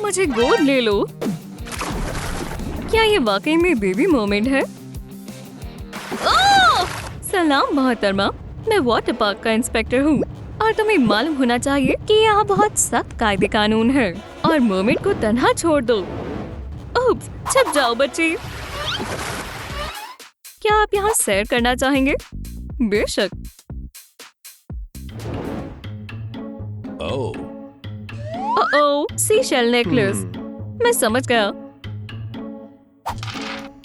मुझे गोद ले लो। क्या ये वाकई में बेबी मोमेंट है? ओह! सलाम मोहतरमा, मैं वाटर पार्क का इंस्पेक्टर हूँ और तुम्हें मालूम होना चाहिए कि यहाँ बहुत सख्त कायदे कानून है और मोमेंट को तन्हा छोड़ दो। उप्स, छुप जाओ बच्चे। क्या आप यहाँ सैर करना चाहेंगे? बेशक। ओह, सीशेल नेकलेस। मैं समझ गया।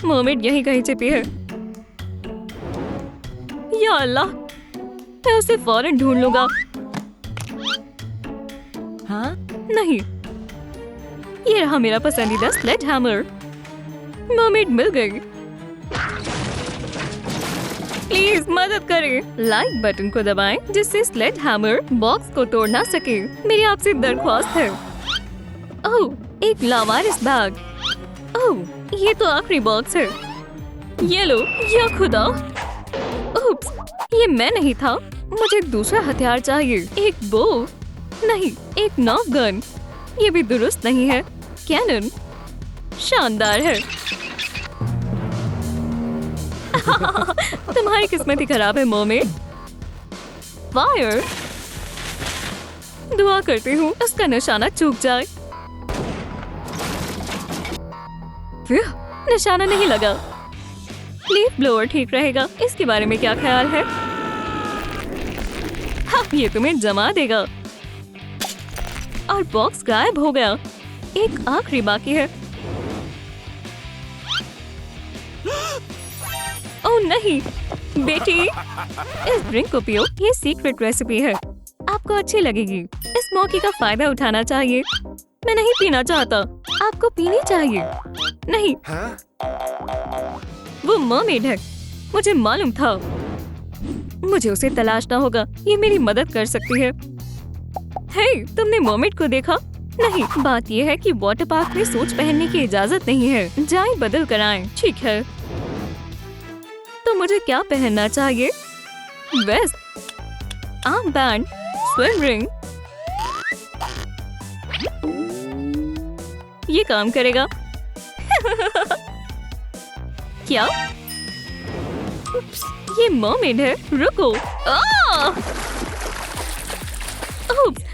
मोमेंट यहीं कहीं छिपी है। या अल्लाह, मैं उसे फौरन ढूंढ लूंगा। हाँ? नहीं, ये रहा मेरा पसंदीदा स्लेज हैमर। मोमेंट मिल गई। प्लीज मदद करें। लाइक बटन को दबाएं जिससे स्लेज हैमर बॉक्स को तोड़ ना सके। मेरी आपसे दरख्वास्त है। ओह, एक लावारिस बैग। ओह, ये तो आखिरी बॉक्स है। ये लो, या खुदा। उप्स, ये मैं नहीं था। मुझे दूसरा हथियार चाहिए। एक बो नहीं, एक नॉफ गन। ये भी दुरुस्त नहीं है। कैनन शानदार है। तुम्हारी किस्मत ही खराब है मोमेंट। फायर। दुआ करती हूँ उसका निशाना चूक जाए। फिर निशाना नहीं लगा। लीफ ब्लोअर ठीक रहेगा। इसके बारे में क्या ख्याल है? हाँ, ये तुम्हें जमा देगा। और बॉक्स गायब हो गया। एक आखिरी बाकी है। ओह नहीं, बेटी, इस ड्रिंक को पियो। ये सीक्रेट रेसिपी है, आपको अच्छी लगेगी। इस मौके का फायदा उठाना चाहिए। मैं नहीं पीना चाहता। आपको पीनी चाहिए। नहीं, वो मरमेड है। मुझे मालूम था। मुझे उसे तलाशना होगा। ये मेरी मदद कर सकती है। हे, तुमने मरमेड को देखा? नहीं, बात यह है कि वाटर पार्क में सूट पहनने की इजाजत नहीं है। जाएं बदल कर आएं। ठीक है, तो मुझे क्या पहनना चाहिए? Vest, arm band, swim ring. ये काम करेगा। क्या? ये मरमेड है। रुको।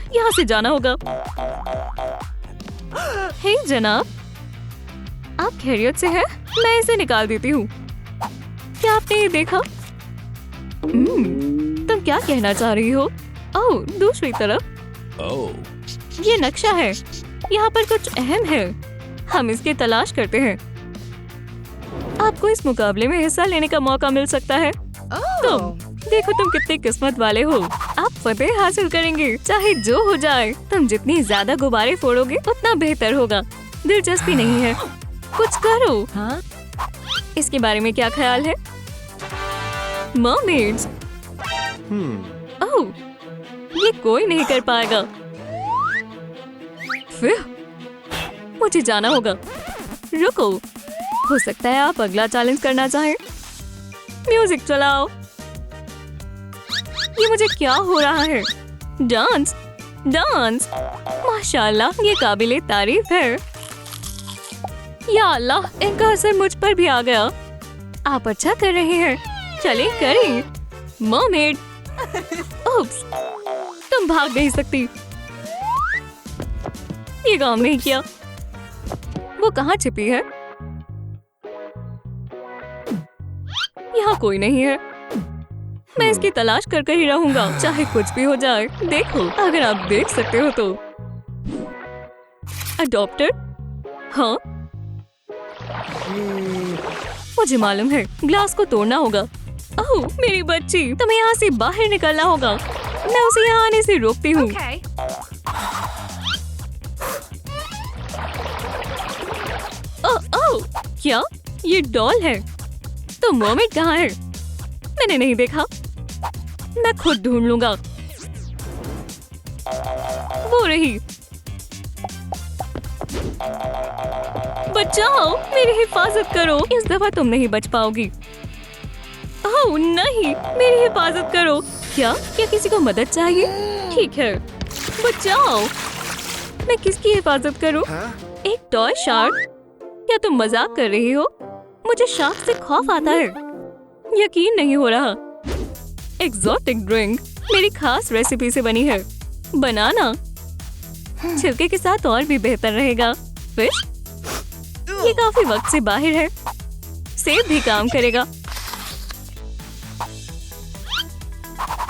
यहाँ से जाना होगा। हे जनाब, आप खैरियत से हैं? मैं इसे निकाल देती हूँ। क्या आपने ये देखा? तुम क्या कहना चाह रही हो? ओह, दूसरी तरफ। ये नक्शा है। यहाँ पर कुछ अहम है। हम इसकी तलाश करते हैं। आपको इस मुकाबले में हिस्सा लेने का मौका मिल सकता है। देखो तुम कितने किस्मत वाले हो। आप फतेह हासिल करेंगे, चाहे जो हो जाए। तुम जितनी ज्यादा गुब्बारे फोड़ोगे उतना बेहतर होगा। दिलचस्पी नहीं है, कुछ करो। हाँ? इसके बारे में क्या ख्याल है? मरमेड्स। ओह, ये कोई नहीं कर पाएगा। फिर मुझे जाना होगा। रुको, हो सकता है आप अगला चैलेंज करना चाहें। म्यूजिक चलाओ। ये मुझे क्या हो रहा है? Dance, dance. माशाल्लाह, ये काबिले तारीफ है। या अल्लाह, इनका असर मुझ पर भी आ गया। आप अच्छा कर रहे हैं। चलें करें। मरमेड। उप्स, तुम भाग नहीं सकती। ये काम नहीं किया। वो कहाँ छिपी है? यहाँ कोई नहीं है। मैं इसकी तलाश करके ही रहूंगा, चाहे कुछ भी हो जाए। देखो, अगर आप देख सकते हो तो। अडॉप्टर? हाँ, मुझे मालूम है। ग्लास को तोड़ना होगा। ओह, मेरी बच्ची, तुम्हें यहाँ से बाहर निकलना होगा। मैं उसे यहाँ आने से रोकती हूँ। ओह, क्या? ये डॉल है। तो मरमेड कहाँ है? मैंने नहीं देखा। मैं खुद ढूंढ लूंगा। वो रही। बचाओ, मेरी हिफाजत करो। इस दफा तुम नहीं बच पाओगी। ओह नहीं, मेरी हिफाजत करो। क्या किसी को मदद चाहिए? ठीक है, बचाओ। मैं किसकी हिफाजत करूं? एक टॉय शार्क? क्या तुम मजाक कर रही हो? मुझे शार्क से खौफ आता है। यकीन नहीं हो रहा। एक्सोटिक ड्रिंक मेरी खास रेसिपी से बनी है। बनाना छिलके के साथ और भी बेहतर रहेगा। फिश ये काफी वक्त से बाहर है। सेब भी काम करेगा।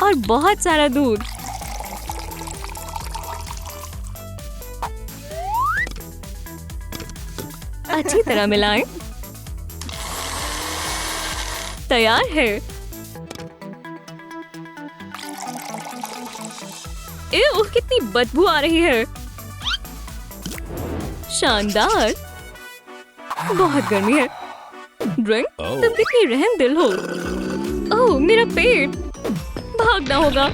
और बहुत सारा दूध। अच्छी तरह मिलाएं। तैयार है। एह, कितनी बदबू आ रही है। शानदार। बहुत गर्मी है। ड्रिंक तुम कितनी रहम दिल हो। ओह मेरा पेट। भागना होगा।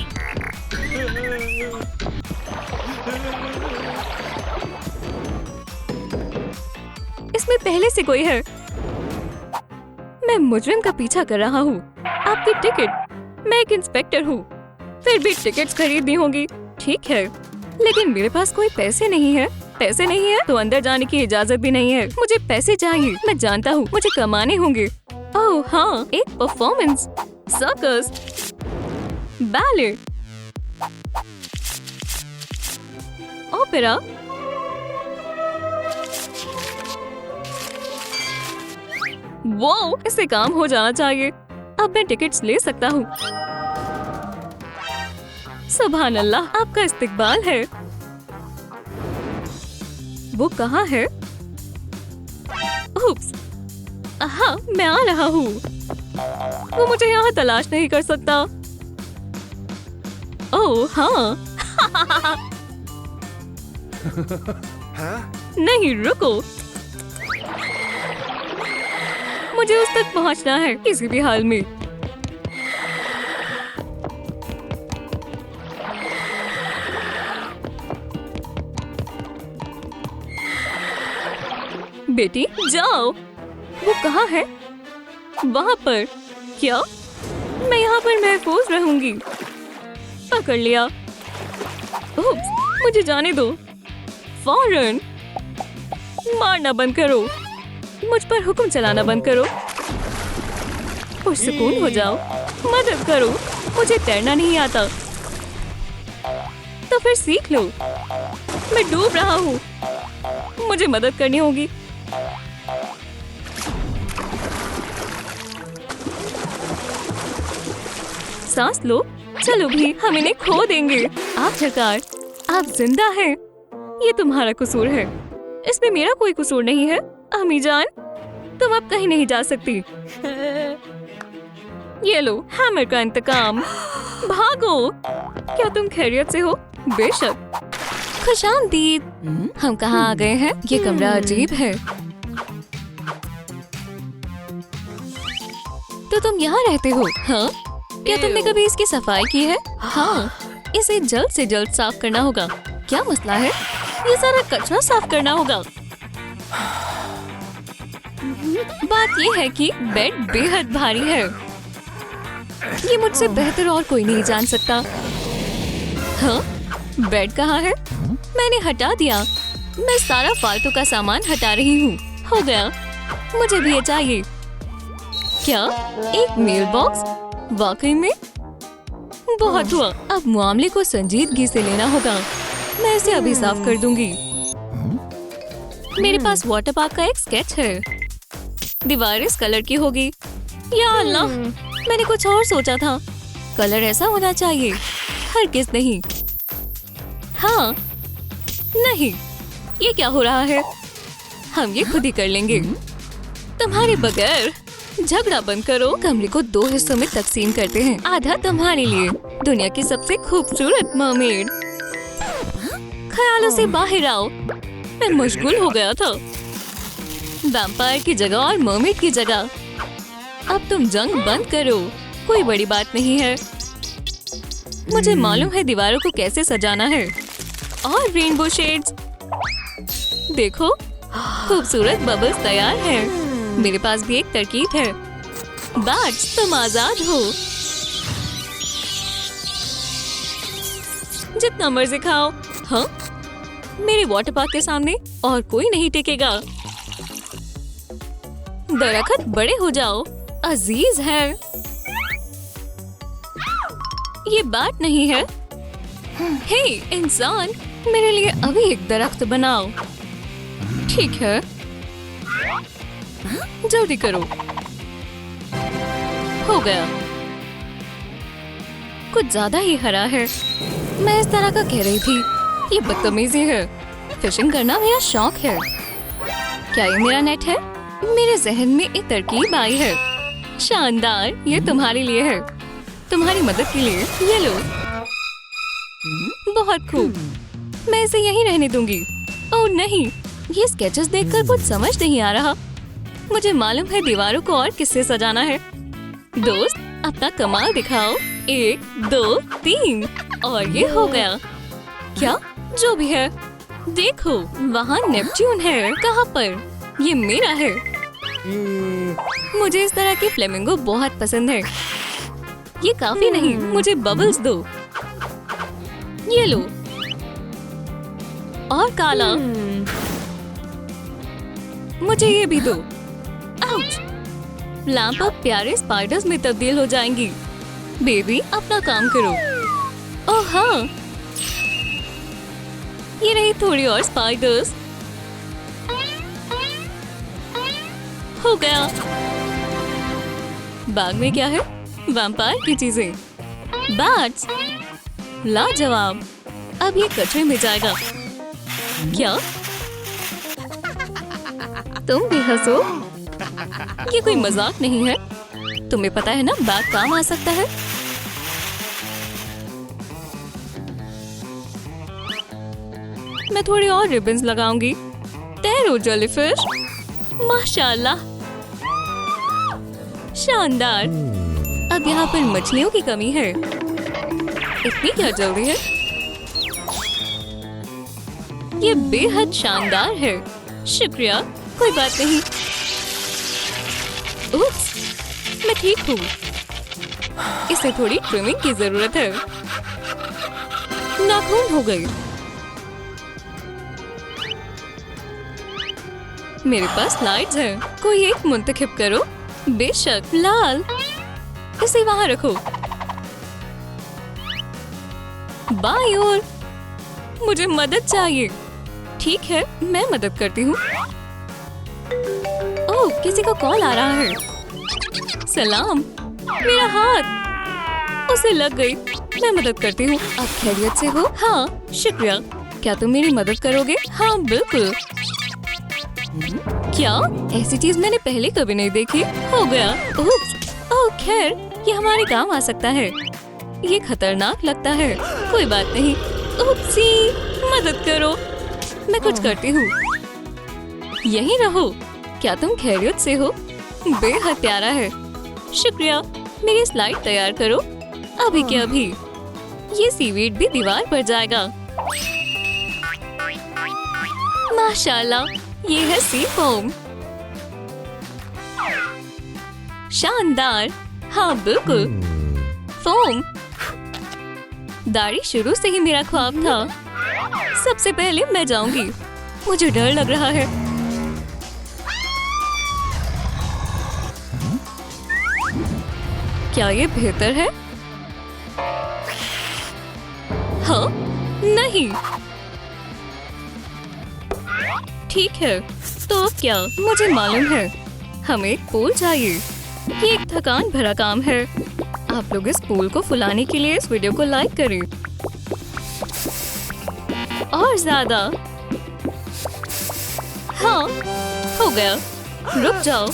इसमें पहले से कोई है। मैं मुजरिम का पीछा कर रहा हूँ। आपकी टिकट। मैं एक इंस्पेक्टर हूँ। फिर भी टिकट्स खरीदनी होगी। ठीक है, लेकिन मेरे पास कोई पैसे नहीं है। पैसे नहीं है तो अंदर जाने की इजाजत भी नहीं है। मुझे पैसे चाहिए। मैं जानता हूँ मुझे कमाने होंगे। ओह हाँ, एक परफॉर्मेंस, सर्कस, बैले, ओपेरा। वो इससे काम हो जाना चाहिए। अब मैं टिकट्स ले सकता हूँ। सुभान अल्लाह, आपका इस्तकबाल है। वो कहाँ है? उप्स, हाँ मैं आ रहा हूँ। वो मुझे यहाँ तलाश नहीं कर सकता। ओह हाँ। नहीं रुको, मुझे उस तक पहुँचना है किसी भी हाल में। बेटी जाओ। वो कहाँ है? वहाँ पर। क्या? मैं यहाँ पर महफूज रहूंगी। पकड़ लिया। उप्स, मुझे जाने दो। फौरन मारना बंद करो। मुझ पर हुक्म चलाना बंद करो। पुरसुकून हो जाओ। मदद करो। मुझे तैरना नहीं आता। तो फिर सीख लो। मैं डूब रहा हूँ। मुझे मदद करनी होगी। सांस लो। चलो भी, हम इन्हें खो देंगे। आप सरकार, आप जिंदा हैं। ये तुम्हारा कसूर है। इसमें मेरा कोई कसूर नहीं है। अम्मी जान, तुम अब कहीं नहीं जा सकती। ये लो हैमर का इंतकाम। भागो। क्या तुम खैरियत से हो? बेशक। खुशामदीद। हम कहाँ आ गए हैं? ये कमरा अजीब है। तो तुम यहाँ रहते हो? हाँ। क्या तुमने कभी इसकी सफाई की है? हाँ। इसे जल्द से जल्द साफ करना होगा। क्या मसला है? ये सारा कचरा साफ करना होगा। बात ये है कि बेड बेहद भारी है। ये मुझसे बेहतर और कोई नहीं जान सकता। हाँ? बेड कहाँ है? मैंने हटा दिया। मैं सारा फालतू का सामान हटा रही हूँ। हो गया। मुझे भी ये चाहिए। क्या? एक मेल बॉक्स? वाकई में? बहुत हुआ। अब मामले को संजीदगी से लेना होगा। मैं इसे अभी साफ कर दूंगी। मेरे पास वाटर पार्क का एक स्केच है। दीवार इस कलर की होगी। या अल्लाह, मैंने कुछ और सोचा था। कलर ऐसा होना चाहिए। हरगिज़ नहीं। हाँ, नहीं, ये क्या हो रहा है? हम ये खुद ही कर लेंगे। तुम्हारे बगैर। झगड़ा बंद करो। कमरे को 2 हिस्सों में तकसीम करते हैं। आधा तुम्हारे लिए, दुनिया की सबसे खूबसूरत मरमेड। ख्यालों से बाहर आओ। मैं मशगूल हो गया था। वैम्पायर की जगह और मरमेड की जगह। अब तुम जंग बंद करो। कोई बड़ी बात नहीं है। मुझे मालूम है दीवारों को कैसे सजाना है। और रेनबो शेड्स। देखो, खूबसूरत बबल्स तैयार हैं। मेरे पास भी एक तरकीब है। बैट्स, तुम आजाद हो। जितना मर्जी खाओ। हाँ, मेरे वाटर पार्क के सामने और कोई नहीं टिकेगा। दरख्त बड़े हो जाओ, अजीज है। ये बात नहीं है। हे इंसान, मेरे लिए अभी एक दरख्त बनाओ। ठीक है, जल्दी करो। हो गया। कुछ ज्यादा ही हरा है। मैं इस तरह का कह रही थी। ये बदतमीजी है। फिशिंग करना मेरा शौक है। क्या ये मेरा नेट है? मेरे जहन में एक तरकीब आई है। शानदार, ये तुम्हारे लिए है। तुम्हारी मदद के लिए ये लो। बहुत खूब। मैं इसे यहीं रहने दूंगी। ओह नहीं, ये स्केचेस देखकर कुछ समझ नहीं आ रहा। मुझे मालूम है दीवारों को और किससे सजाना है। दोस्त, अपना कमाल दिखाओ। 1 2 3 और ये हो गया। क्या? जो भी है। देखो, वहाँ नेपच्यून है। कहाँ पर? ये मेरा है। मुझे इस तरह के फ्लेमिंगो बहुत पसंद है। ये काफी नहीं, मुझे बबल्स दो। ये लो। और काला। मुझे ये भी दो। आउच! लैंप अब प्यारे स्पाइडर्स में तब्दील हो जाएंगी। बेबी, अपना काम करो। ओह हाँ, ये रही थोड़ी और स्पाइडर्स। हो गया। बैग में क्या है? वैम्पायर की चीजें। बैट्स। लाजवाब। अब ये कचरे में जाएगा। क्या? तुम भी हंसो। ये कोई मजाक नहीं है। तुम्हें पता है ना, बैग काम आ सकता है। मैं थोड़ी और रिबन्स लगाऊंगी। तैरो जेलीफिश। माशाल्लाह, शानदार। अब यहाँ पर मछलियों की कमी है। इतनी क्या जल्दी है? ये बेहद शानदार है। शुक्रिया, कोई बात नहीं। उप्स, मैं ठीक हूँ। इसे थोड़ी ट्रिमिंग की जरूरत है। नाखून हो गई। मेरे पास लाइट्स हैं। कोई एक मुंतखब करो। बेशक, लाल। इसे वहां रखो। बाईं ओर। मुझे मदद चाहिए। ठीक है, मैं मदद करती हूँ। ओह, किसी का कॉल आ रहा है। सलाम। मेरा हाथ। उसे लग गई। मैं मदद करती हूँ। आप खैरियत से हो? हाँ, शुक्रिया। क्या तुम मेरी मदद करोगे? हाँ, बिल्कुल। क्या? ऐसी चीज मैंने पहले कभी नहीं देखी। हो गया। ओह खैर, ये हमारे काम आ सकता है। ये खतरनाक लगता है। कोई बात नहीं। उपसी, मदद करो। मैं कुछ करती हूँ। यहीं रहो। क्या तुम खैरियत से हो? बेहद प्यारा है। शुक्रिया। मेरी स्लाइड तैयार करो। अभी के अभी। ये सीवीड भी दीवार पर जाएगा। माशाल्लाह, ये है सी फोम। शानदार। हाँ बिल्कुल, फोम। दाढ़ी शुरू से ही मेरा ख्वाब था। सबसे पहले मैं जाऊंगी। मुझे डर लग रहा है। क्या ये बेहतर है? हाँ, नहीं। ठीक है, तो अब क्या? मुझे मालूम है। हमें एक पूल चाहिए। ये एक थकान भरा काम है। आप लोग इस पूल को फुलाने के लिए इस वीडियो को लाइक करें। और ज्यादा। हाँ, हो गया। रुक जाओ।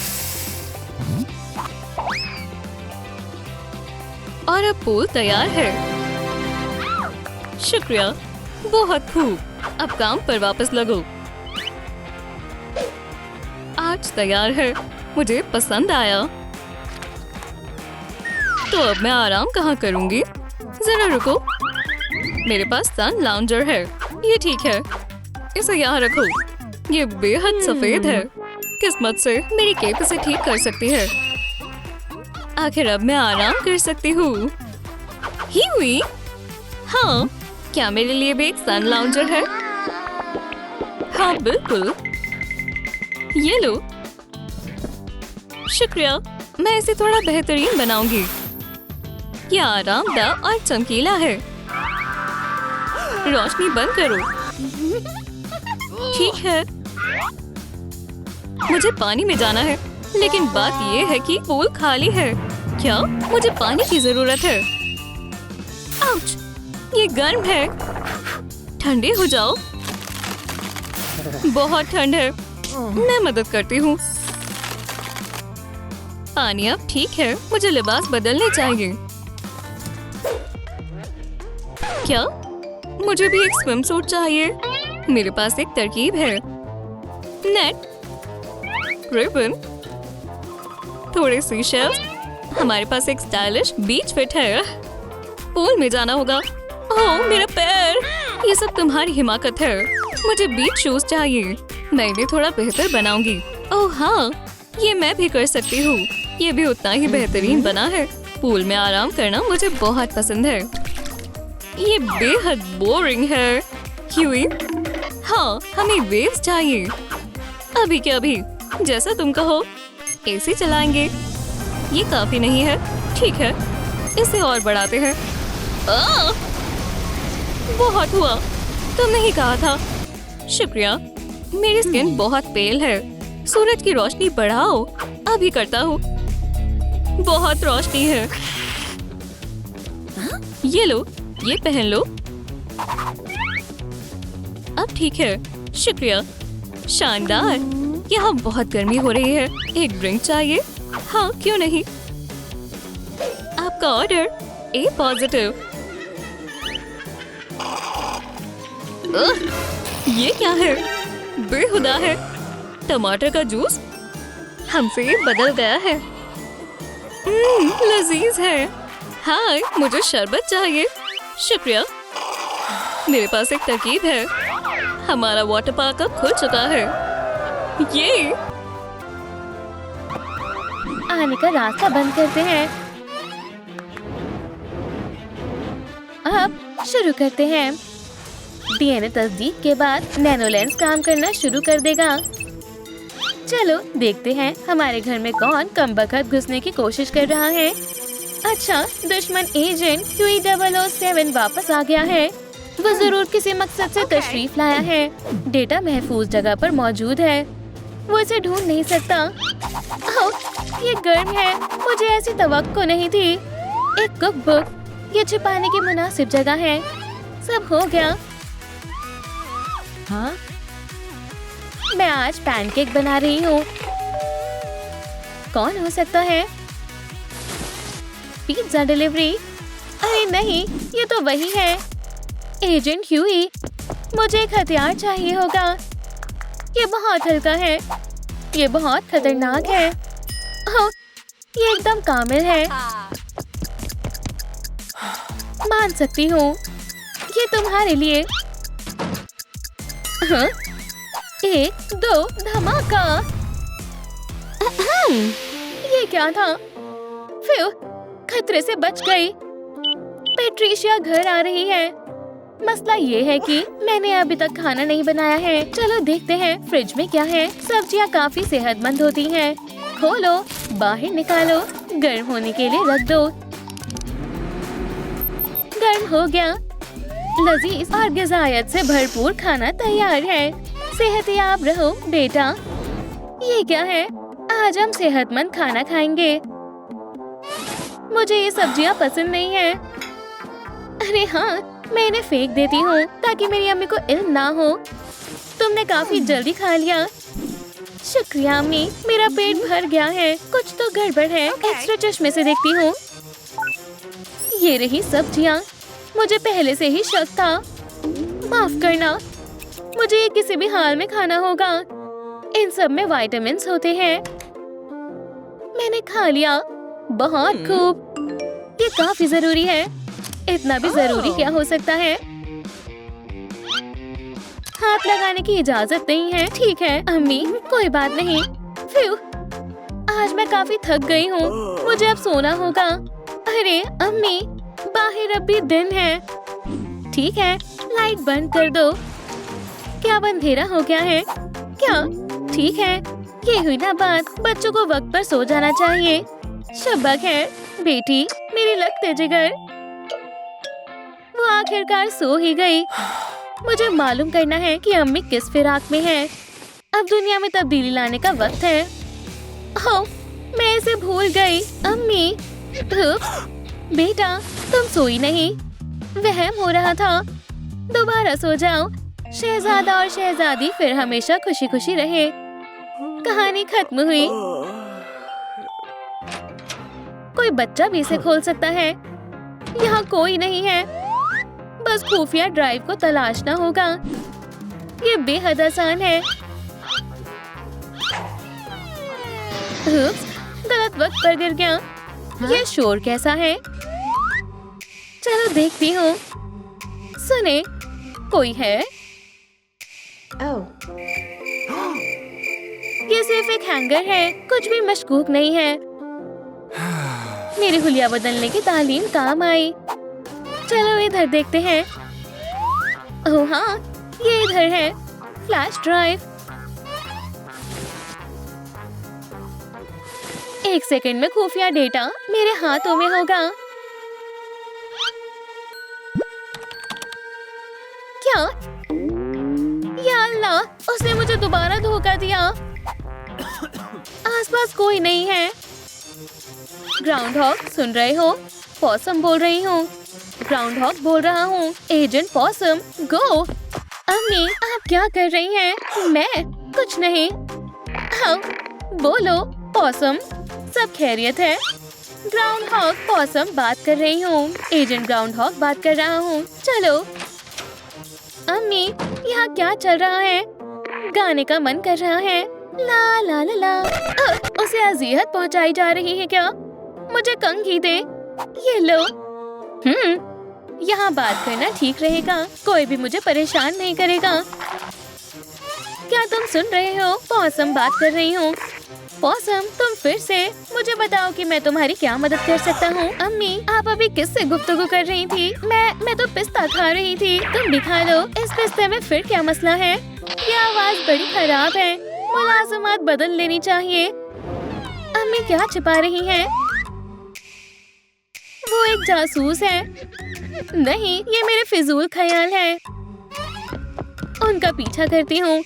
और अब पूल तैयार है। शुक्रिया, बहुत खूब। अब काम पर वापस लगो। आज तैयार है। मुझे पसंद आया। तो अब मैं आराम कहाँ करूँगी? जरा रुको। मेरे पास सन लाउंजर है। ये ठीक है। इसे यहाँ रखो। ये बेहद सफेद है। किस्मत से मेरी केप इसे ठीक कर सकती है। आखिर अब मैं आराम कर सकती हूँ। ही हुई। हाँ, क्या मेरे लिए भी एक सन लाउंजर है? हाँ बिल्कुल, ये लो। शुक्रिया, मैं इसे थोड़ा बेहतरीन बनाऊंगी। ये आरामदायक और चमकीला है। रोशनी बंद करो। ठीक है, मुझे पानी में जाना है, लेकिन बात ये है कि पूल खाली है। क्या मुझे पानी की जरूरत है? आउच! ये गर्म है। ठंडे हो जाओ। बहुत ठंड है। मैं मदद करती हूँ। पानी अब ठीक है, मुझे लिबास बदलने चाहिए। क्या? मुझे भी एक स्विम सूट चाहिए। मेरे पास एक तरकीब है। नेट, रिबन, थोड़े सीशेल्स। हमारे पास एक स्टाइलिश बीच फिट है। पूल में जाना होगा। ओह मेरा पैर! ये सब तुम्हारी हिमाकत है। मुझे बीच शूज चाहिए। मैं इन्हें थोड़ा बेहतर बनाऊंगी। ओह हाँ, ये मैं भी कर सकती हूँ। ये भी उतना ही बेहतरीन बना है। पूल में आराम करना मुझे बहुत पसंद है। ये बेहद बोरिंग है। ह्यूई, हाँ हमें वेव्स चाहिए। अभी के अभी, जैसा तुम कहो। एसी चलाएंगे। ये काफी नहीं है। ठीक है, इसे और बढ़ाते हैं। बहुत हुआ। तुमने ही कहा था। शुक्रिया। मेरी स्किन बहुत पेल है। सूरज की रोशनी बढ़ाओ। अभी करता हूँ। बहुत रोशनी है। ये लो, ये पहन लो। अब ठीक है। शुक्रिया। शानदार। यहाँ बहुत गर्मी हो रही है। एक ड्रिंक चाहिए? हाँ क्यों नहीं। आपका ऑर्डर। ए पॉजिटिव। ये क्या है? बेहुदा है। टमाटर का जूस हमसे बदल गया है। लजीज है। हाय, मुझे शरबत चाहिए। शुक्रिया। मेरे पास एक तरकीब है। हमारा वाटर पार्क अब खुल चुका है। ये आने का रास्ता बंद करते हैं। अब शुरू करते हैं। डीएनए तस्दीक के बाद नैनो लेंस काम करना शुरू कर देगा। चलो देखते हैं हमारे घर में कौन कमबख्त घुसने की कोशिश कर रहा है। अच्छा, दुश्मन एजेंट Q007 वापस आ गया है। वो जरूर किसी मकसद से तशरीफ लाया है। डेटा महफूज जगह पर मौजूद है। वो इसे ढूंढ नहीं सकता। ओह, ये गर्म है। मुझे ऐसी तवक्को नहीं थी। एक कुक बुक, ये छिपाने की मुनासिब जगह है। सब हो गया। हाँ, मैं आज पैनकेक बना रही हूँ। कौन हो सकता है? Pizza delivery? अरे नहीं, ये तो वही है। एजेंट ह्यूई, मुझे एक हथियार चाहिए होगा। ये बहुत हल्का है। ये बहुत खतरनाक है। ओह, ये एकदम कामिल है। मान सकती हूँ। ये तुम्हारे लिए। हाँ? 1, 2, धमाका। ये क्या था? फिर खतरे से बच गई। पैट्रिशिया घर आ रही है। मसला ये है कि मैंने अभी तक खाना नहीं बनाया है। चलो देखते हैं फ्रिज में क्या है। सब्जियां काफी सेहतमंद होती हैं। खोलो, बाहर निकालो, गर्म होने के लिए रख दो। गर्म हो गया। लजीज और ग़िज़ायत से भरपूर खाना तैयार है। सेहतयाब रहो बेटा। ये क्या है? आज हम सेहतमंद खाना खाएंगे। मुझे ये सब्जियां पसंद नहीं है। अरे हाँ, मैं इन्हें फेंक देती हूँ ताकि मेरी अम्मी को इल्म ना हो। तुमने काफी जल्दी खा लिया। शुक्रिया अम्मी, मेरा पेट भर गया है। कुछ तो गड़बड़ है। एक्स्ट्रा चश्मे से देखती हूँ। ये रही सब्जियाँ। मुझे पहले से ही शक था। माफ करना, मुझे ये किसी भी हाल में खाना होगा। इन सब में विटामिन्स होते हैं। मैंने खा लिया। बहुत खूब। ये काफी जरूरी है। इतना भी जरूरी क्या हो सकता है? हाथ लगाने की इजाजत नहीं है। ठीक है अम्मी, कोई बात नहीं। फिर आज मैं काफी थक गई हूँ। मुझे अब सोना होगा। अरे अम्मी, बाहर अब भी दिन है। ठीक है, लाइट बंद कर दो। क्या अब अंधेरा हो गया है क्या? ठीक है, ये हुई ना बात। बच्चों को वक्त पर सो जाना चाहिए। शब्बक है बेटी, मेरी लगते जिगर। वो आखिरकार सो ही गई। मुझे मालूम करना है कि अम्मी किस फिराक में है। अब दुनिया में तब्दीली लाने का वक्त है। ओह, मैं इसे भूल गई। अम्मी, बेटा तुम सोई नहीं? वहम हो रहा था। दोबारा सो जाओ। शहजादा और शहजादी फिर हमेशा खुशी खुशी रहे। कहानी खत्म हुई। कोई बच्चा भी इसे खोल सकता है। यहाँ कोई नहीं है। बस खुफिया ड्राइव को तलाशना होगा। ये बेहद आसान है। गलत वक्त पर गिर गया। ये शोर कैसा है? चलो देखती हूँ। सुने, कोई है? ये सिर्फ एक हैंगर है, कुछ भी मशकूक नहीं है। मेरी हुलिया बदलने की तालीम काम आई। चलो इधर देखते हैं। ओह हाँ, ये इधर है। Flash drive. 1 सेकंड में खुफिया डेटा मेरे हाथों में होगा। क्या? या अल्लाह, उसने मुझे दोबारा धोखा दिया। आसपास कोई नहीं है। ग्राउंड हॉग सुन रहे हो? पॉसम बोल रही हूँ। ग्राउंड हॉग बोल रहा हूँ। एजेंट पॉसम, गो। अम्मी, आप क्या कर रही हैं? मैं कुछ नहीं। हाँ, बोलो पॉसम, सब खैरियत है? ग्राउंड हॉग, पॉसम बात कर रही हूँ। एजेंट ग्राउंड हॉग बात कर रहा हूँ। चलो। अम्मी, यहाँ क्या चल रहा है? गाने का मन कर रहा है। ला ला ला ला। उसे अजियत पहुँचाई जा रही है क्या? मुझे कंघी दे। ये लो। यहाँ बात करना ठीक रहेगा। कोई भी मुझे परेशान नहीं करेगा। क्या तुम सुन रहे हो? पॉसम बात कर रही हूँ। पॉसम, तुम फिर से। मुझे बताओ कि मैं तुम्हारी क्या मदद कर सकता हूँ। अम्मी, आप अभी किससे गुफ्तगू कर रही थी? मैं तो पिस्ता खा रही थी। तुम भी खा लो। इस पिस्ते में फिर क्या मसला है? ये आवाज बड़ी खराब है। मुलाजमात बदल लेनी चाहिए। अम्मी क्या छिपा रही हैं? वो एक जासूस है। नहीं, ये मेरे फिजूल ख्याल है। उनका पीछा करती हूँ।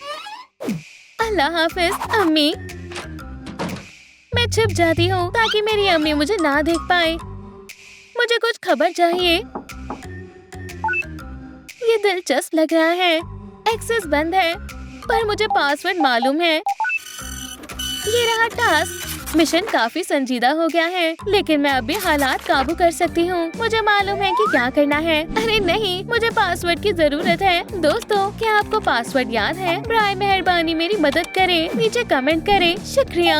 अल्लाह हाफिज अम्मी। मैं छिप जाती हूँ ताकि मेरी अम्मी मुझे ना देख पाए। मुझे कुछ खबर चाहिए। ये दिलचस्प लग रहा है। एक्सेस बंद है, पर मुझे पासवर्ड मालूम है। ये रहा टास्क। मिशन काफी संजीदा हो गया है, लेकिन मैं अभी हालात काबू कर सकती हूँ। मुझे मालूम है कि क्या करना है। अरे नहीं, मुझे पासवर्ड की जरूरत है। दोस्तों, क्या आपको पासवर्ड याद है? बराए मेहरबानी मेरी मदद करें। नीचे कमेंट करें। शुक्रिया।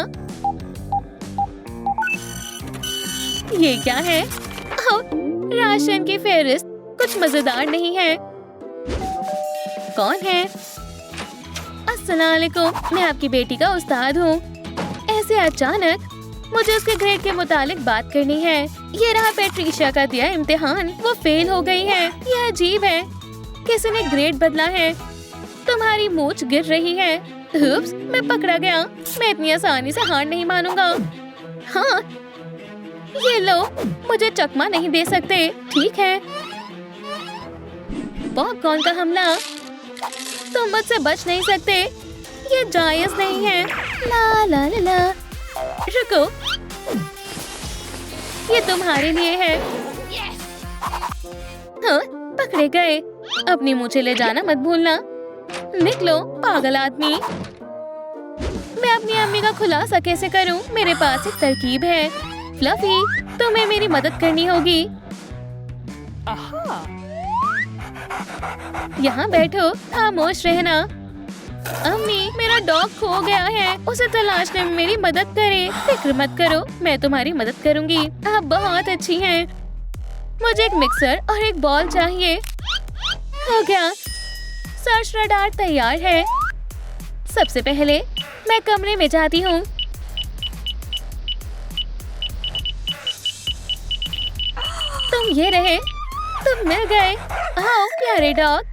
ये क्या है? राशन की फेहरिस्त कुछ मजेदार नहीं है। कौन है? अस्सलामुअलैकुम, मैं आपकी बेटी का उस्ताद हूँ। ऐसे अचानक? मुझे उसके ग्रेड के मुतालिक बात करनी है। ये रहा पैट्रिशिया का दिया इम्तिहान। वो फेल हो गई है। ये अजीब है। किसी ने ग्रेड बदला है। तुम्हारी मूंछ गिर रही है। उप्स, मैं पकड़ा गया। मैं इतनी आसानी से हार नहीं मानूंगा। हाँ, ये लो। मुझे चकमा नहीं दे सकते। ठीक है। पॉपकॉर्न का हमला। तुम मुझसे बच नहीं सकते। ये जायज नहीं है। ला ला ला ला। रुको, ये तुम्हारे लिए है। हाँ, पकड़े गए। अपनी मूंछें ले जाना मत भूलना। निकलो पागल आदमी। मैं अपनी अम्मी का खुलासा कैसे करूं? मेरे पास एक तरकीब है। फ्लफी, तुम्हें मेरी मदद करनी होगी। यहाँ बैठो, खामोश रहना। अम्मी, मेरा डॉग खो गया है। उसे तलाशने में मेरी मदद करें। फिक्र मत करो, मैं तुम्हारी मदद करूंगी। आप बहुत अच्छी हैं। मुझे एक मिक्सर और एक बॉल चाहिए। हो गया। सर्च रडार तैयार है। सबसे पहले मैं कमरे में जाती हूँ। तुम ये रहे। तुम मिल गए। आओ प्यारे डॉग।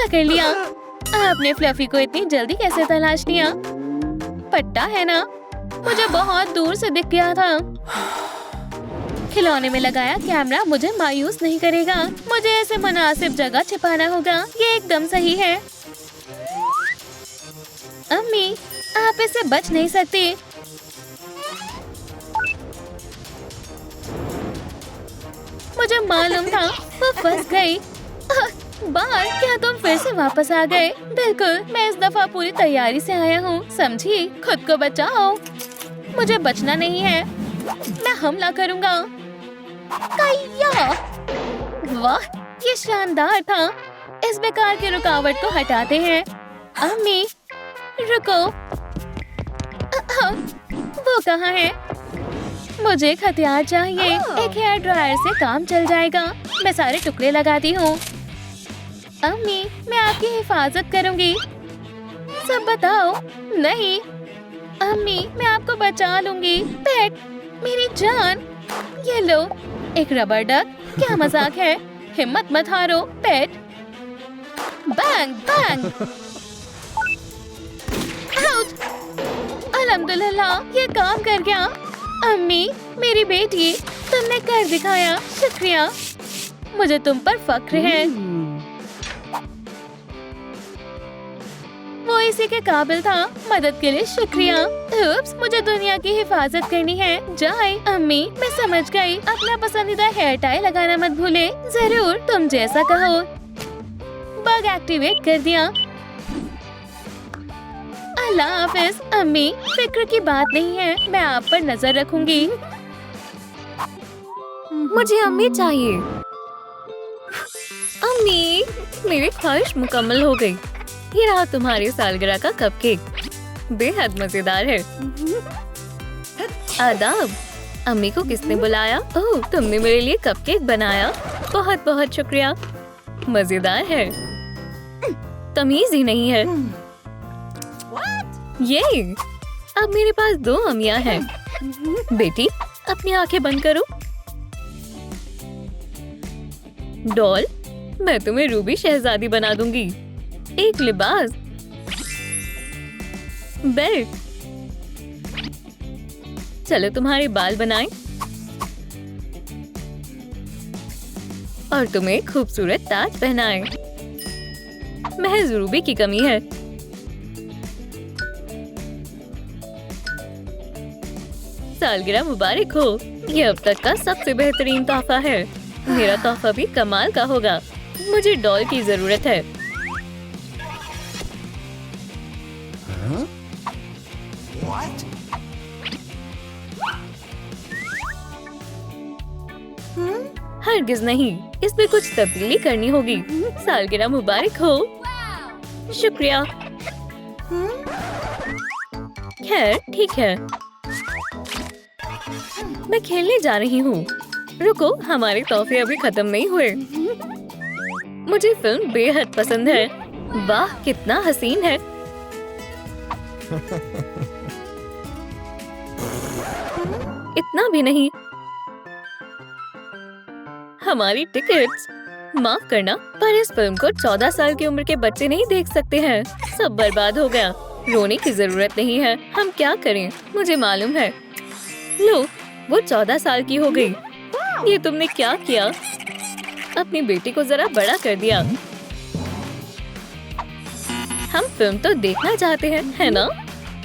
पकड़ लिया। आपने फ्लफी को इतनी जल्दी कैसे तलाश लिया? पट्टा है ना? मुझे बहुत दूर से दिख गया था। खिलौने में लगाया कैमरा मुझे मायूस नहीं करेगा। मुझे ऐसे मुनासिब जगह छिपाना होगा। ये एकदम सही है। अम्मी, आप इससे बच नहीं सकती। मुझे मालूम था वो फंस गई। बाल, क्या तुम फिर से वापस आ गए? बिल्कुल, मैं इस दफा पूरी तैयारी से आया हूँ। समझी? खुद को बचाओ। मुझे बचना नहीं है। मैं हमला करूँगा। कैया! वाह, ये शानदार था। इस बेकार की रुकावट को हटाते हैं। अम्मी, रुको। वो कहाँ है? मुझे एक हथियार चाहिए। एक हेयर ड्रायर से काम चल जाएगा। मैं सारे टुकड़े लगाती हूँ। अम्मी, मैं आपकी हिफाजत करूँगी। सब बताओ। नहीं अम्मी, मैं आपको बचा लूँगी। पेट, मेरी जान। ये लो, एक रबर डक। क्या मजाक है? हिम्मत मत हारो पेट। Bang bang. आउच! अल्हम्दुलिल्लाह, ये काम कर गया। अम्मी, मेरी बेटी, तुमने कर दिखाया। शुक्रिया। मुझे तुम पर फख्र है। वो इसी के काबिल था। मदद के लिए शुक्रिया। उप्स, मुझे दुनिया की हिफाजत करनी है। जाए अम्मी, मैं समझ गई। अपना पसंदीदा हेयर टाई लगाना मत भूले। जरूर, तुम जैसा कहो। बग एक्टिवेट कर दिया। अल्लाह हाफिज। अम्मी, फिक्र की बात नहीं है। मैं आप पर नजर रखूंगी। मुझे अम्मी चाहिए। अम्मी, मेरी ख्वाहिश मुकम्मल हो गई। ये रहा तुम्हारी सालगिरह का कपकेक। बेहद मजेदार है। आदाब। अम्मी को किसने बुलाया? ओह, तुमने मेरे लिए कपकेक बनाया। बहुत बहुत शुक्रिया। मजेदार है। तमीज ही नहीं है। ये अब मेरे पास 2 अम्मियां हैं। बेटी, अपनी आंखें बंद करो। डॉल, मैं तुम्हें रूबी शहजादी बना दूंगी। एक लिबास, बेल्ट। चलो तुम्हारे बाल बनाएं और तुम्हें खूबसूरत ताज पहनाएं। महज रूबी की कमी है। सालगिरह मुबारक हो। ये अब तक का सबसे बेहतरीन तोहफा है। मेरा तोहफा भी कमाल का होगा। मुझे डॉल की जरूरत है। हरगिज नहीं, इसमें कुछ तब्दीली करनी होगी। सालगिरह मुबारक हो। शुक्रिया। खैर, ठीक है। मैं खेलने जा रही हूँ। रुको, हमारे तोहफे अभी खत्म नहीं हुए। मुझे फिल्म बेहद पसंद है। वाह, कितना हसीन है। इतना भी नहीं। हमारी टिकट्स। माफ करना, पर इस फिल्म को 14 साल की उम्र के बच्चे नहीं देख सकते हैं। सब बर्बाद हो गया। रोने की जरूरत नहीं है। हम क्या करें? मुझे मालूम है। लो, वो 14 साल की हो गई। ये तुमने क्या किया? अपनी बेटी को जरा बड़ा कर दिया। हम फिल्म तो देखना चाहते हैं, है ना?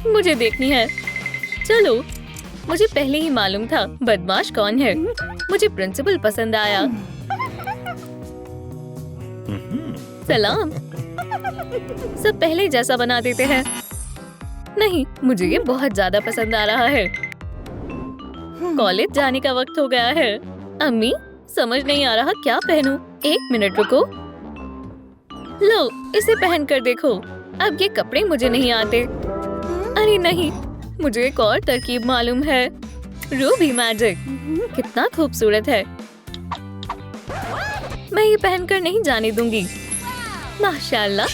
मुझे देखनी है। चलो, मुझे पहले ही मालूम था बदमाश कौन है। मुझे प्रिंसिपल पसंद आया। सलाम। सब पहले जैसा बना देते हैं। नहीं, मुझे ये बहुत ज्यादा पसंद आ रहा है। कॉलेज जाने का वक्त हो गया है। अम्मी, समझ नहीं आ रहा क्या पहनूं। 1 मिनट रुको। लो, इसे पहन कर देखो। अब ये कपड़े मुझे नहीं आते। अरे नहीं, मुझे एक और तरकीब मालूम है। Ruby magic. कितना खूबसूरत है। मैं ये पहनकर नहीं जाने दूंगी। माशाल्लाह,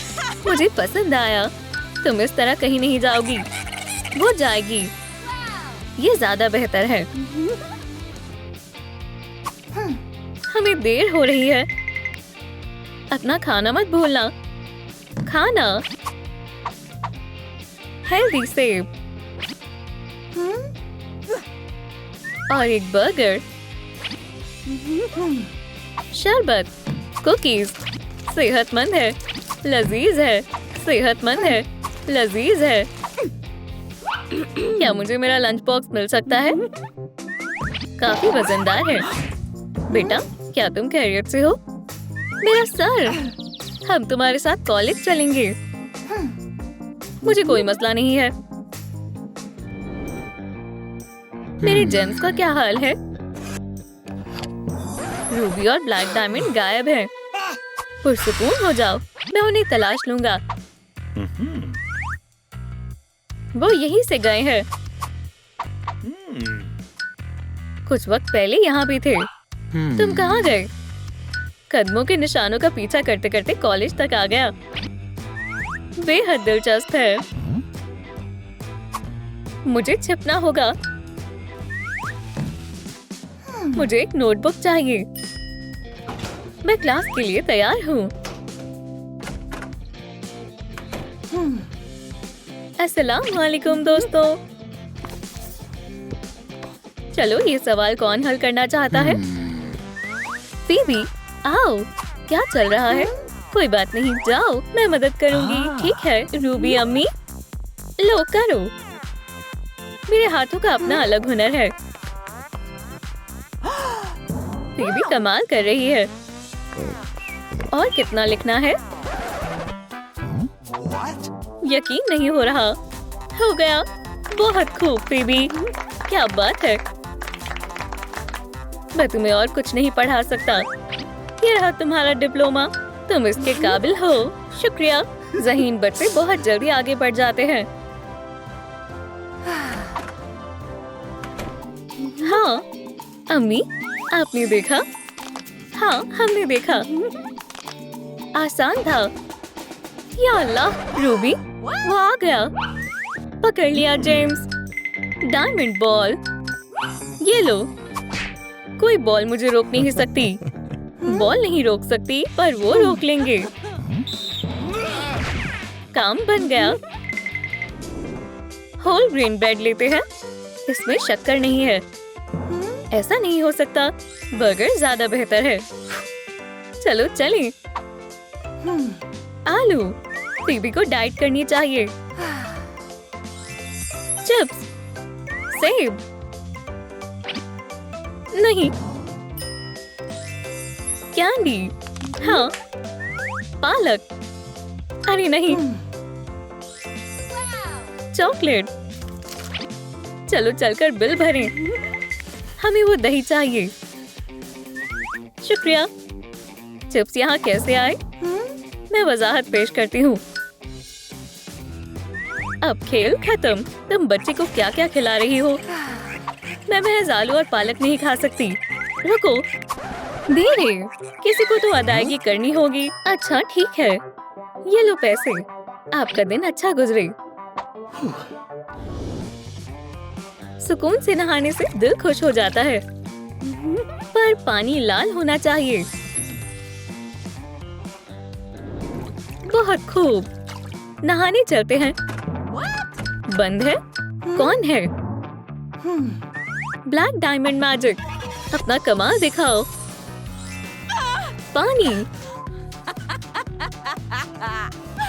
मुझे पसंद आया। तुम इस तरह कहीं नहीं जाओगी। वो जाएगी। ये ज्यादा बेहतर है। हमें देर हो रही है। अपना खाना मत भूलना। खाना, हेल्दी सेब और एक बर्गर, शरबत, कुकीज, सेहतमंद है, लजीज है, सेहतमंद है, लजीज है। क्या मुझे मेरा लंच बॉक्स मिल सकता है? काफी वजनदार है। बेटा, क्या तुम खैरियत से हो? मेरा सर, हम तुम्हारे साथ कॉलेज चलेंगे। मुझे कोई मसला नहीं है। मेरे जेम्स का क्या हाल है? रूबी और ब्लैक डायमंड गायब हैं। पुरसुकून हो जाओ, मैं उन्हें तलाश लूंगा। वो यहीं से गए हैं। कुछ वक्त पहले यहाँ भी थे। तुम कहाँ गए? कदमों के निशानों का पीछा करते करते कॉलेज तक आ गया। बेहद दिलचस्प है। मुझे छिपना होगा। मुझे एक नोटबुक चाहिए। मैं क्लास के लिए तैयार हूँ। अस्सलाम वालेकुम दोस्तों। चलो, ये सवाल कौन हल करना चाहता है? फीबी, आओ। क्या चल रहा है? कोई बात नहीं, जाओ, मैं मदद करूंगी। ठीक है रूबी अम्मी, लो करो। मेरे हाथों का अपना अलग हुनर है। फीबी कमाल कर रही है। और कितना लिखना है? यकीन नहीं हो रहा। हो गया। बहुत खूब फीबी, क्या बात है। मैं तुम्हें और कुछ नहीं पढ़ा सकता। ये रहा तुम्हारा डिप्लोमा। तुम इसके काबिल हो। शुक्रिया। ज़हीन बच्चे बहुत जल्दी आगे बढ़ जाते हैं। हाँ अम्मी, आपने देखा? हाँ, हमने देखा। आसान था। या अल्लाह, रूबी, वो आ गया। पकड़ लिया जेम्स। Diamond ball. ये लो। कोई बॉल मुझे रोक नहीं सकती। बॉल नहीं रोक सकती, पर वो रोक लेंगे। काम बन गया। होल ग्रेन ब्रेड लेते हैं। इसमें शक्कर नहीं है। ऐसा नहीं हो सकता। बर्गर ज्यादा बेहतर है। चलो चलें। आलू। फीबी को डाइट करनी चाहिए। चिप्स, सेब, नहीं, कैंडी, हाँ, पालक, अरे नहीं, चॉकलेट। चलो चलकर बिल भरें। हमें वो दही चाहिए। शुक्रिया। चिप्स यहाँ कैसे आए? मैं वजाहत पेश करती हूँ। अब खेल खत्म। तुम बच्चे को क्या क्या खिला रही हो? मैं महज आलू और पालक नहीं खा सकती। रुको, धीरे, किसी को तो अदायगी करनी होगी। अच्छा ठीक है, ये लो पैसे। आपका दिन अच्छा गुजरे। सुकून से नहाने से दिल खुश हो जाता है, पर पानी लाल होना चाहिए। बहुत खूब। नहाने चलते हैं। बंद है? कौन है? ब्लैक डायमंड मैजिक, अपना कमाल दिखाओ। पानी,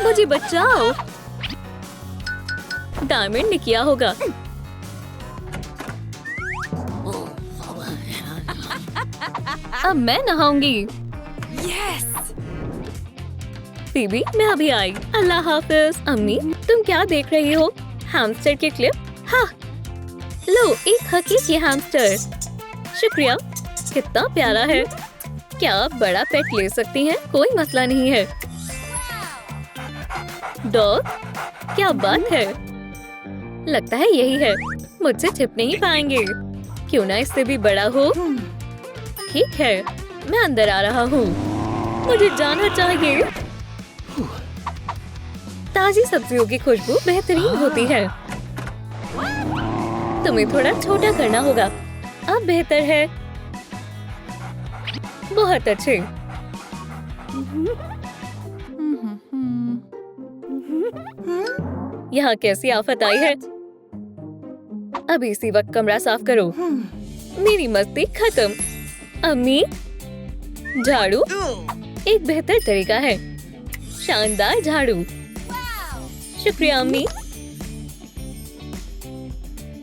मुझे बचाओ। डायमंड ने किया होगा। अब मैं नहाऊंगी। फीबी, मैं अभी आई। अल्लाह हाफिज। अम्मी, तुम क्या देख रही हो? हैमस्टर की क्लिप? हाँ, लो एक हकीकी हैमस्टर। शुक्रिया। कितना प्यारा है। क्या आप बड़ा पेट ले सकती हैं? कोई मसला नहीं है। डॉग, क्या बात है। लगता है यही है। मुझसे छिप नहीं पाएंगे। क्यों ना इससे भी बड़ा हो। ठीक है, मैं अंदर आ रहा हूँ। मुझे जाना चाहिए। ताजी सब्जियों की खुशबू बेहतरीन होती है। तुम्हें थोड़ा छोटा करना होगा। अब बेहतर है। बहुत अच्छे। यहाँ कैसी आफत आई है। अभी इसी वक्त कमरा साफ करो। मेरी मस्ती खत्म। अम्मी, झाड़ू एक बेहतर तरीका है। शानदार झाड़ू। शुक्रिया अम्मी।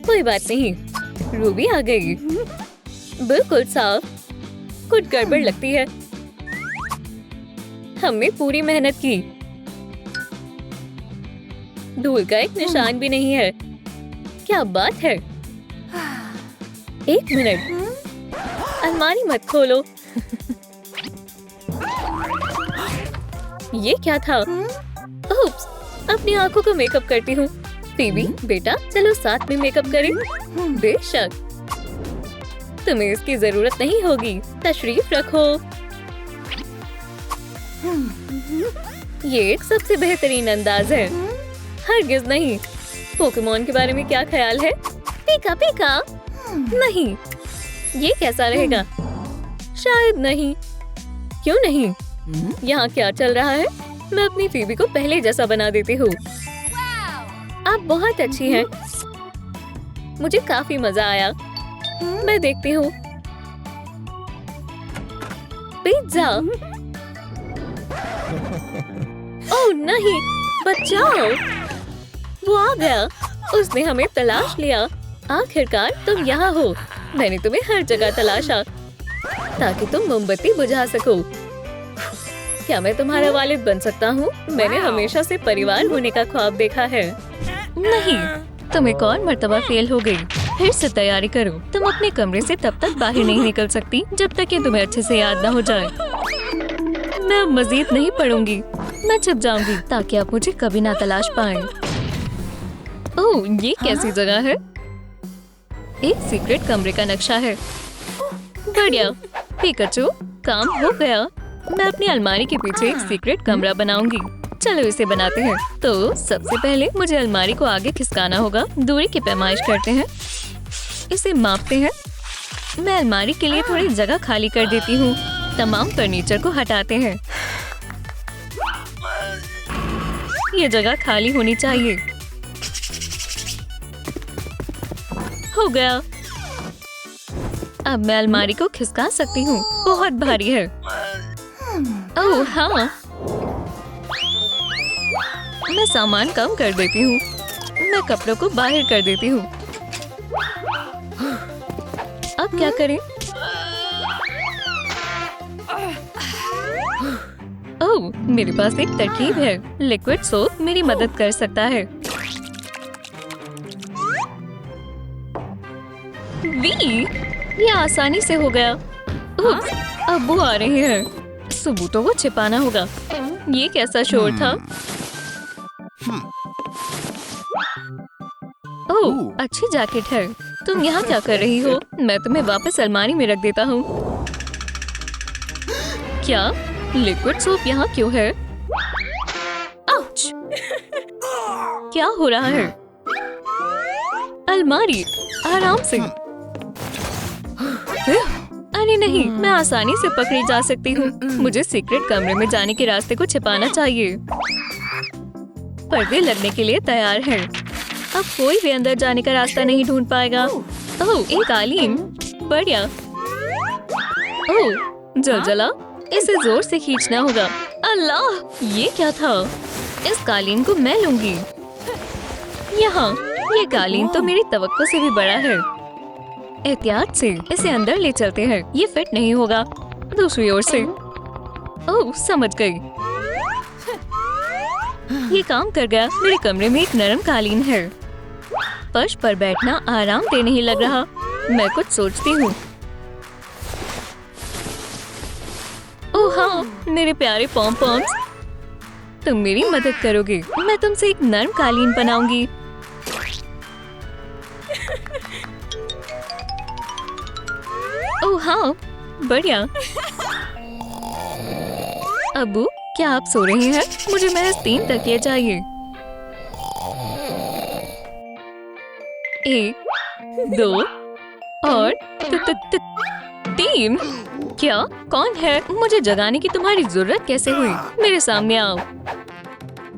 कोई बात नहीं, रूबी आ गई। बिल्कुल साफ। कुछ गड़बड़ लगती है। हमने पूरी मेहनत की। धूल का एक निशान भी नहीं है। क्या बात है। एक मिनट, अलमारी मत खोलो। ये क्या था? उप्स, अपनी आंखों को मेकअप करती हूँ। फीबी बेटा, चलो साथ में मेकअप करें। बेशक, तुम्हें इसकी जरूरत नहीं होगी। तशरीफ रखो। ये एक सबसे बेहतरीन अंदाज है। हरगिज नहीं। पोकेमोन के बारे में क्या ख्याल है? पीका पीका। नहीं, ये कैसा रहेगा? शायद नहीं। क्यों नहीं? यहाँ क्या चल रहा है? मैं अपनी फीबी को पहले जैसा बना देती हूँ। आप बहुत अच्छी हैं। मुझे काफी मजा आया। मैं देखती हूँ। पिज्जा। ओह नहीं, बचाओ। वो आ गया। उसने हमें तलाश लिया। आखिरकार तुम यहाँ हो। मैंने तुम्हें हर जगह तलाशा ताकि तुम मोमबत्ती बुझा सको। क्या मैं तुम्हारा वालिद बन सकता हूँ? मैंने हमेशा से परिवार होने का ख्वाब देखा है। नहीं, तुम एक और मर्तबा फेल हो गई। फिर से तैयारी करो। तुम अपने कमरे से तब तक बाहर नहीं निकल सकती जब तक कि तुम्हें अच्छे से याद ना हो जाए। मैं अब मजीद नहीं पढ़ूंगी। मैं छुप जाऊंगी ताकि आप मुझे कभी ना तलाश पाएं। ओह, ये कैसी जगह है? एक सीक्रेट कमरे का नक्शा है। बढ़िया पिकाचू, काम हो गया। मैं अपनी अलमारी के पीछे एक सीक्रेट कमरा बनाऊंगी। चलो इसे बनाते हैं। तो सबसे पहले मुझे अलमारी को आगे खिसकाना होगा। दूरी की पैमाइश करते हैं। इसे मापते हैं। मैं अलमारी के लिए थोड़ी जगह खाली कर देती हूँ। तमाम फर्नीचर को हटाते हैं। ये जगह खाली होनी चाहिए। हो गया। अब मैं अलमारी को खिसका सकती हूँ। बहुत भारी है। ओह हाँ, मैं सामान कम कर देती हूँ। मैं कपड़ों को बाहर कर देती हूँ। अब क्या करें? ओह, मेरे पास एक तरकीब है। लिक्विड सोप मेरी मदद कर सकता है। वी, ये आसानी से हो गया। उप्स, अब वो आ रहे हैं। सबूतों को छिपाना होगा। ये कैसा शोर था? ओह, अच्छी जैकेट है। तुम यहाँ क्या कर रही हो? मैं तुम्हें वापस अलमारी में रख देता हूँ। क्या लिक्विड सोप यहाँ क्यों है? आउच! क्या हो रहा है? अलमारी, आराम से। अरे नहीं, मैं आसानी से पकड़ी जा सकती हूँ। मुझे सीक्रेट कमरे में जाने के रास्ते को छिपाना चाहिए। पर्दे लगने के लिए तैयार है। अब कोई भी अंदर जाने का रास्ता नहीं ढूंढ पाएगा। ओह, एक कालीन। बढ़िया। ओह, जलजला। इसे जोर से खींचना होगा। अल्लाह, ये क्या था? इस कालीन को मैं लूंगी। यहाँ, ये कालीन तो मेरी तवक्को से भी बड़ा है। एहतियात से इसे अंदर ले चलते हैं। ये फिट नहीं होगा। दूसरी ओर से। ओह, समझ गई। ये काम कर गया। मेरे कमरे में एक नरम कालीन है। फर्श पर बैठना आरामदेह नहीं लग रहा। मैं कुछ सोचती हूँ। ओह हाँ, मेरे प्यारे पॉम पॉम्स, तुम मेरी मदद करोगे। मैं तुमसे एक नरम कालीन बनाऊंगी। ओह हाँ, बढ़िया। अब्बू, क्या आप सो रहे हैं? मुझे महज 3 तकिए चाहिए। 1, 2 और 3। क्या? कौन है? मुझे जगाने की तुम्हारी जरूरत कैसे हुई? मेरे सामने आओ।